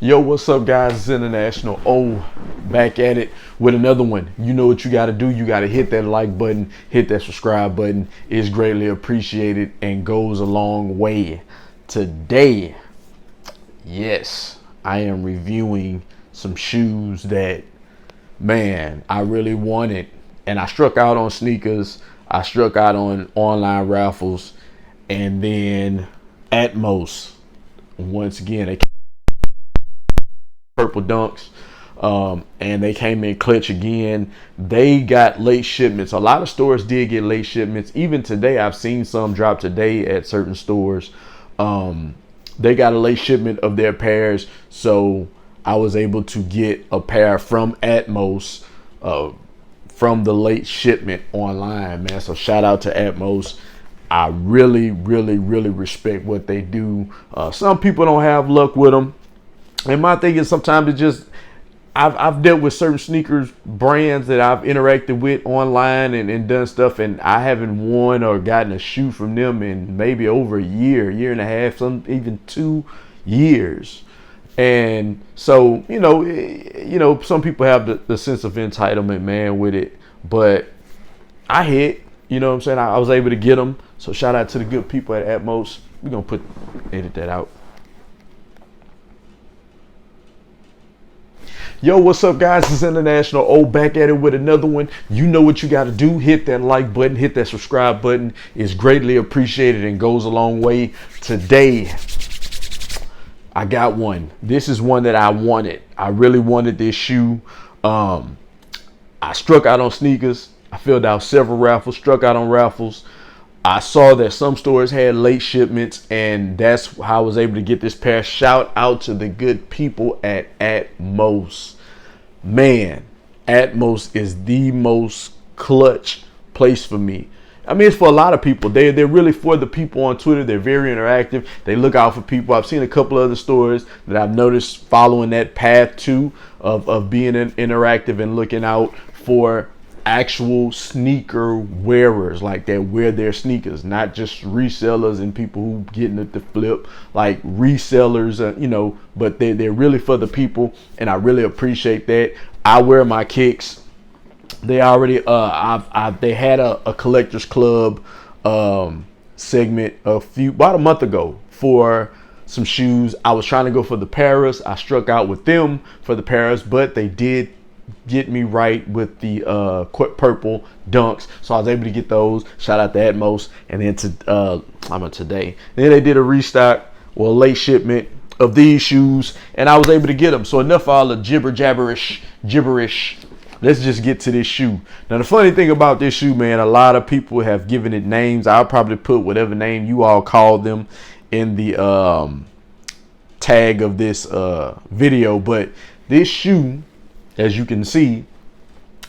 Yo, what's up, guys? It's International O, back at it with another one. You know what you got to do. You got to hit that like button, hit that subscribe button. It's greatly appreciated and goes a long way. Today, yes, I am reviewing some shoes that, man, I really wanted. And I struck out on sneakers. I struck out on online raffles. And then Atmos, once again, they purple dunks, and they came in clutch again. They got late shipments. A lot of stores did get late shipments. Even today, I've seen some drop today at certain stores. They got a late shipment of their pairs, so I was able to get a pair from Atmos from the late shipment online, man. So shout out to Atmos. I really respect what they do. Some people don't have luck with them. And my thing is, sometimes it just, I've dealt with certain sneakers brands that I've interacted with online and done stuff, and I haven't worn or gotten a shoe from them in maybe over a year and a half, some even 2 years. And so, you know, some people have the sense of entitlement, man, with it. But I hit, you know what I'm saying? I was able to get them. So shout out to the good people at Atmos. We're going to edit that out. Yo, what's up, guys? It's International O, back at it with another one. You know what you got to do. Hit that like button, hit that subscribe button. It's greatly appreciated and goes a long way. Today, I got one. This is one that I wanted. I really wanted this shoe. I struck out on sneakers. I filled out several raffles, struck out on raffles. I saw that some stores had late shipments, and that's how I was able to get this pair. Shout out to the good people at Atmos. Man, Atmos is the most clutch place for me. I mean, it's for a lot of people. They're really for the people on Twitter. They're very interactive. They look out for people. I've seen a couple other stores that I've noticed following that path too, of being interactive and looking out for actual sneaker wearers, like that wear their sneakers, not just resellers and people who getting it to flip, like resellers, you know, but they're really for the people, and I really appreciate that. I wear my kicks. They already they had a collectors club segment about a month ago for some shoes. I was trying to go for the Paris. I struck out with them for the Paris, but they did get me right with the purple dunks, so I was able to get those. Shout out to Atmos. And then today, then they did a restock, well, late shipment of these shoes, and I was able to get them. So enough of all the gibberish. Let's just get to this shoe. Now, the funny thing about this shoe, man, a lot of people have given it names. I'll probably put whatever name you all call them in the tag of this video, but this shoe, as you can see,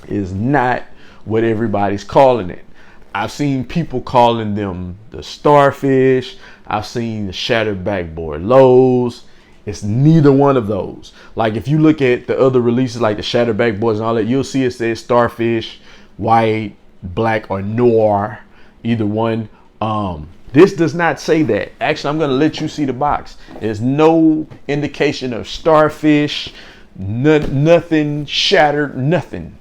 is not what everybody's calling it. I've seen people calling them the Starfish. I've seen the shattered backboard lows. It's neither one of those. Like, if you look at the other releases, like the shattered backboards and all that, you'll see it says Starfish, white, black, or noir, either one. This does not say that. Actually, I'm going to let you see the box. There's no indication of Starfish, nothing shattered, nothing.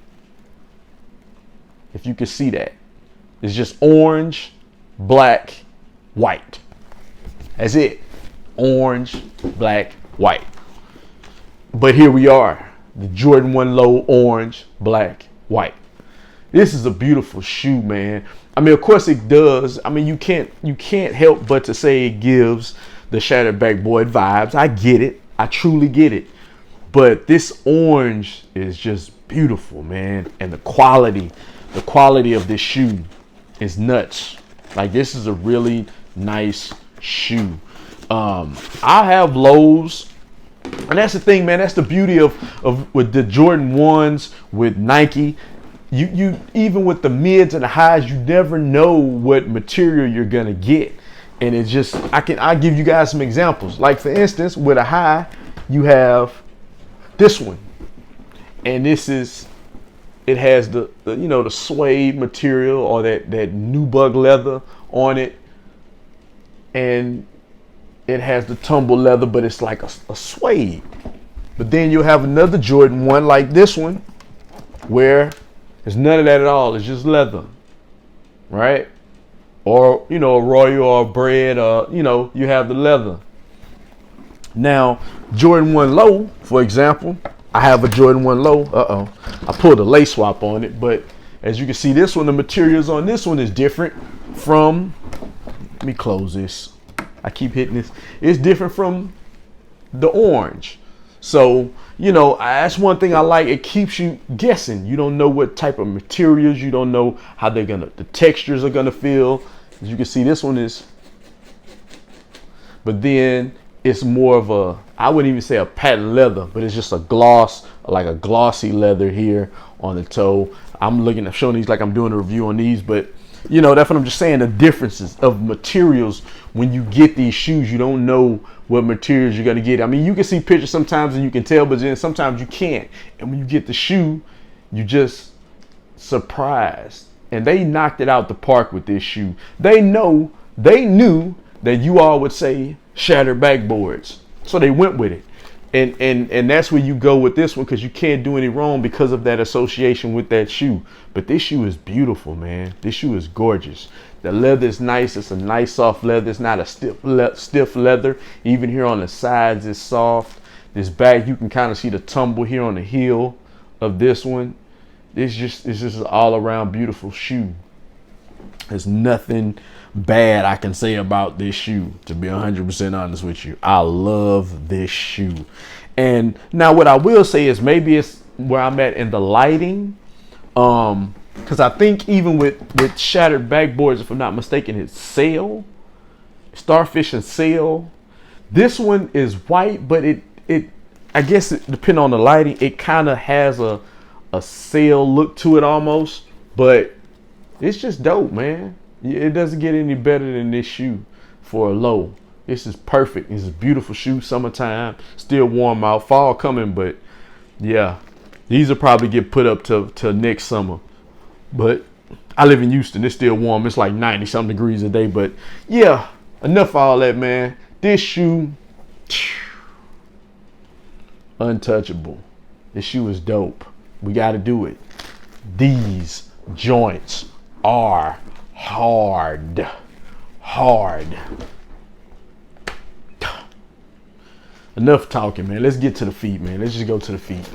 If you can see that, it's just orange, black, white. That's it. Orange, black, white. But here we are, the Jordan 1 low, orange, black, white. This is a beautiful shoe, man. I mean, of course it does. I mean, you can't help but to say it gives the shattered backboard vibes. I get it. I truly get it. But this orange is just beautiful, man. And the quality of this shoe is nuts. Like, this is a really nice shoe. I have lows, and that's the thing, man. That's the beauty of with the Jordan 1s with Nike. You even with the mids and the highs, you never know what material you're gonna get. And it's just, I'll give you guys some examples. Like, for instance, with a high, you have this one, and it has the you know, the suede material, or that nubuck leather on it, and it has the tumble leather, but it's like a suede. But then you'll have another Jordan 1 like this one, where there's none of that at all. It's just leather, right? Or, you know, a Royal or a Bread, or, you know, you have the leather. Now, Jordan 1 Low, for example, I have a Jordan 1 Low. I pulled a lace swap on it, but as you can see, this one, the materials on this one is different from, let me close this. I keep hitting this. It's different from the orange. So, you know, that's one thing I like. It keeps you guessing. You don't know what type of materials. You don't know how the textures are gonna feel. As you can see, this one is, but then it's more of a, I wouldn't even say a patent leather, but it's just a gloss, like a glossy leather here on the toe. I'm showing these like I'm doing a review on these, but you know, that's what I'm just saying. The differences of materials when you get these shoes, you don't know what materials you're gonna get. I mean, you can see pictures sometimes and you can tell, but then sometimes you can't. And when you get the shoe, you just surprised. And they knocked it out the park with this shoe. They knew that you all would say shattered backboards, so they went with it. And that's where you go with this one, because you can't do any wrong because of that association with that shoe. But this shoe is beautiful, man. This shoe is gorgeous. The leather is nice. It's a nice soft leather. It's not a stiff leather. Even here on the sides, it's soft. This back, you can kind of see the tumble here on the heel of this one. It's just an all around beautiful shoe. There's nothing bad I can say about this shoe, to be 100% honest with you. I love this shoe. And now what I will say is, maybe it's where I'm at in the lighting, because I think even with shattered backboards, if I'm not mistaken, it's sail, starfish and sail. This one is white, but it I guess it depending on the lighting, it kind of has a sail look to it almost, but it's just dope, man. It doesn't get any better than this shoe for a low. This is perfect. It's a beautiful shoe. Summertime, still warm out. Fall coming, but yeah, these will probably get put up till next summer. But I live in Houston. It's still warm. It's like 90 something degrees a day. But yeah, enough of all that, man. This shoe, untouchable. This shoe is dope. We got to do it. These joints are hard. Enough talking, man. Let's get to the feet, man. Let's just go to the feet.